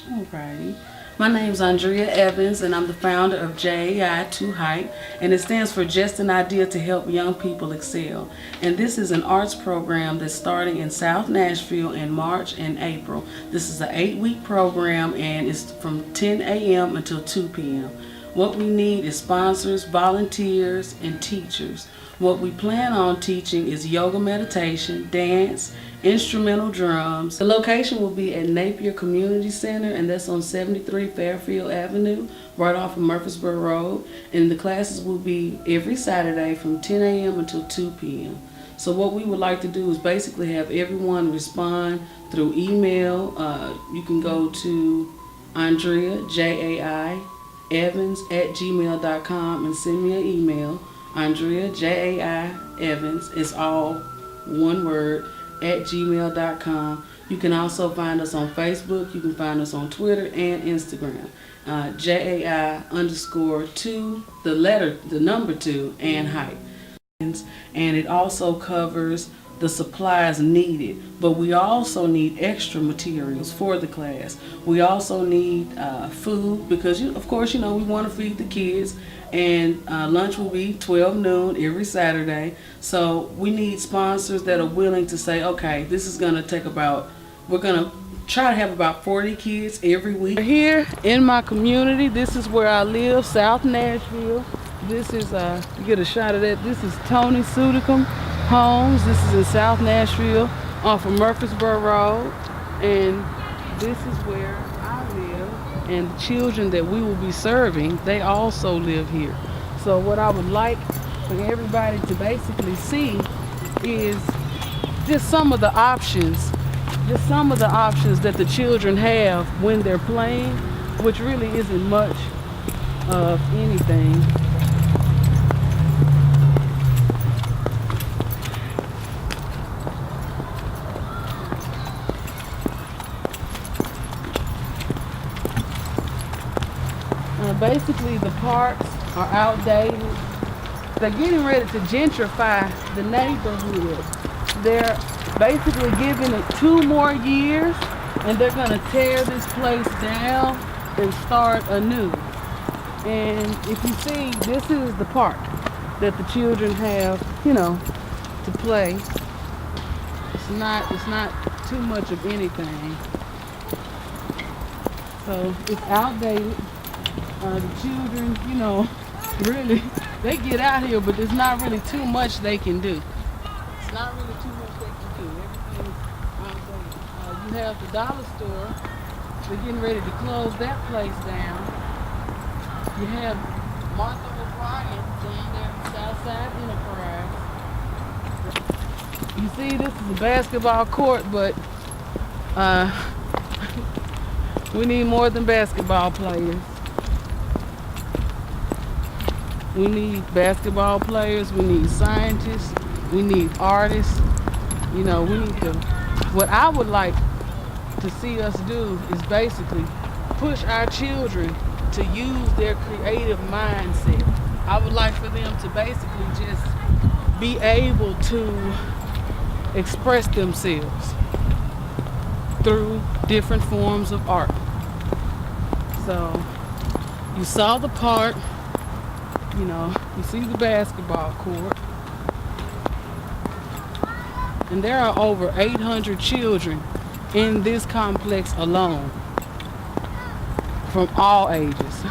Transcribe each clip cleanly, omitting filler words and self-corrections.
Alrighty. My name is Andrea Evans, and I'm the founder of JAI2HYPE, and it stands for Just an Idea to Help Young People Excel. And this is an arts program that's starting in South Nashville in March and April. This is an 8-week program, and it's from 10 a.m. until 2 p.m. What we need is sponsors, volunteers, and teachers. What we plan on teaching is yoga meditation, dance, instrumental drums. The location will be at Napier Community Center, and that's on 73 Fairfield Avenue, right off of Murfreesboro Road. And the classes will be every Saturday from 10 a.m. until 2 p.m. So what we would like to do is basically have everyone respond through email. You can go to Andrea, JAI Evans @gmail.com and send me an email. Andrea JAI Evans is all one word @gmail.com. You can also find us on Facebook. You can find us on Twitter and Instagram. JAI_2, the number 2, and hype. And it also covers the supplies needed, but we also need extra materials for the class. We also need food because, of course, we want to feed the kids, and lunch will be 12 noon every Saturday. So we need sponsors that are willing to say, okay, this is going to take we're going to try to have about 40 kids every week. Here in my community, this is where I live, South Nashville. This is, you get a shot of that, this is Tony Sudicum Homes. This is in South Nashville off of Murfreesboro Road, and this is where I live, and the children that we will be serving, they also live here. So what I would like for everybody to basically see is just some of the options that the children have when they're playing, which really isn't much of anything. Basically, the parks are outdated. They're getting ready to gentrify the neighborhood. They're basically giving it 2 more years, and they're going to tear this place down and start anew. And if you see, this is the park that the children have, to play. It's not too much of anything. So it's outdated. The children, really, they get out here, but there's not really too much they can do. It's not really too much they can do. Everything's outdated. You have the dollar store. They're getting ready to close that place down. You have Martha O'Brien down there at Southside Enterprise. You see, this is a basketball court, but we need more than basketball players. We need basketball players, we need scientists, we need artists. We need to, what I would like to see us do is basically push our children to use their creative mindset. I would like for them to basically just be able to express themselves through different forms of art. So, you saw the park. You see the basketball court, and there are over 800 children in this complex alone, from all ages.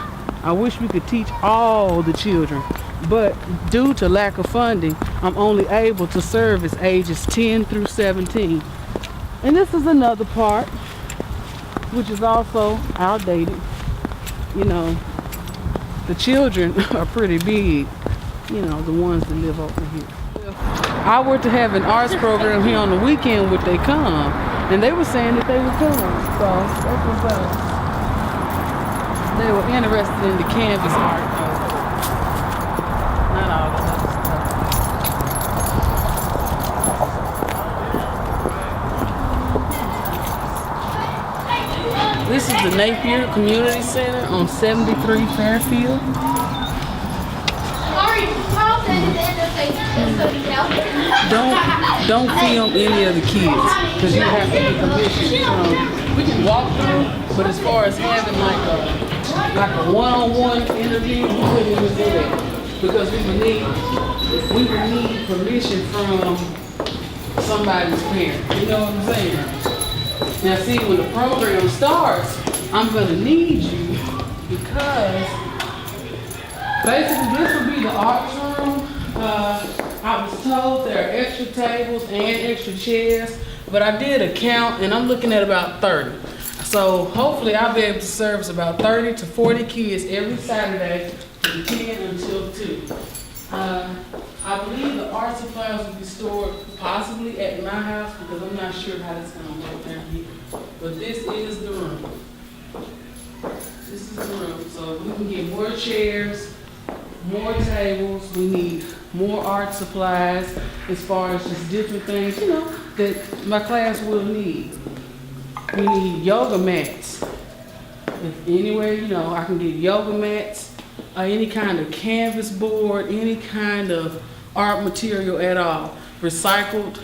I wish we could teach all the children, but due to lack of funding, I'm only able to service ages 10 through 17. And this is another part, which is also outdated. The children are pretty big, the ones that live over here. If I were to have an arts program here on the weekend, would they come? And they were saying that they would come. So that's what's up. They were interested in the canvas art. Not all of that stuff. This is the Napier Community Center on 73 Fairfield. Don't film any of the kids because you have to get permission. We can walk through. But as far as having like a one-on-one interview, we couldn't even do that because we would need permission from somebody's parent. You know what I'm saying? Now see, when the program starts, I'm gonna need you because basically this will be the arts room. I was told there are extra tables and extra chairs, but I did a count and I'm looking at about 30. So hopefully I'll be able to service about 30 to 40 kids every Saturday from 10 until 2. I believe the art supplies will be stored possibly at my house because I'm not sure how it's going to work down here. But this is the room. This is the room. So we can get more chairs, more tables. We need more art supplies as far as just different things, you know, that my class will need. We need yoga mats. If anywhere, you know, I can get yoga mats, any kind of canvas board, any kind of art material at all. Recycled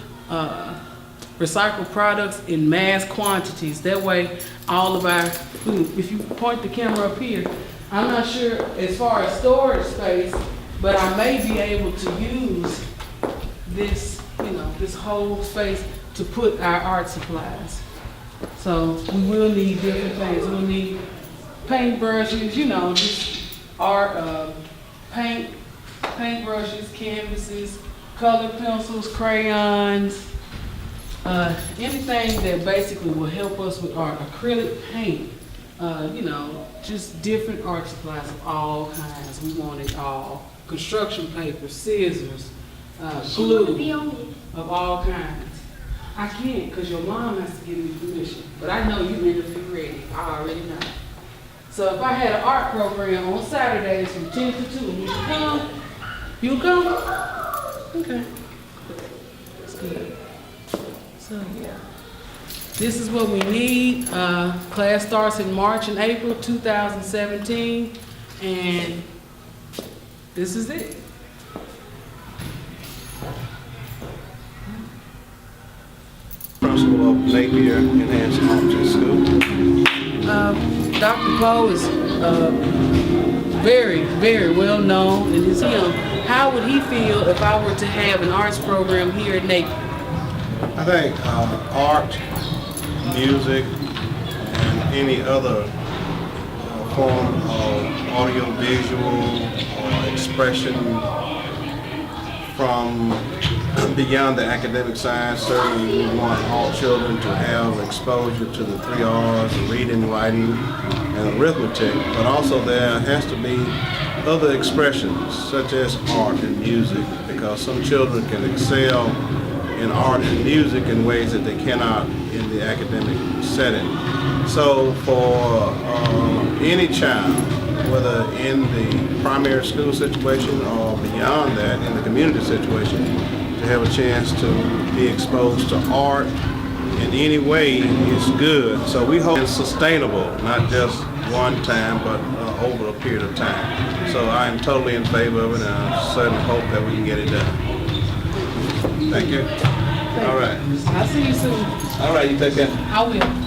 products in mass quantities. That way, all of our, if you point the camera up here, I'm not sure as far as storage space, but I may be able to use this, you know, this whole space to put our art supplies. So we will need different things. We'll need paint brushes, you know, just art, paint brushes, canvases, colored pencils, crayons, anything that basically will help us with art. Acrylic paint, you know, just different art supplies of all kinds. We want it all. Construction paper, scissors, glue of all kinds. I can't because your mom has to give me permission. But I know you interview ready. I already know. So if I had an art program on Saturdays from 10 to 2, would you come? You'll come? Okay. That's good. So yeah. This is what we need. Class starts in March and April 2017. And this is it. Principal of Napier Enhanced Option School. Dr. Poe is very, very well known and is him. How would he feel if I were to have an arts program here at Napier? I think art, music, and any other form of audio-visual or expression from beyond the academic side. Certainly we want all children to have exposure to the 3 R's, reading, writing, and arithmetic, but also there has to be other expressions such as art and music, because some children can excel in art and music in ways that they cannot in the academic setting. So for any child, whether in the primary school situation or beyond that in the community situation, to have a chance to be exposed to art in any way is good. So we hope it's sustainable, not just one time, but over a period of time. So I am totally in favor of it, and I certainly hope that we can get it done. Thank you. All right. I'll see you soon. All right, you take care. I will.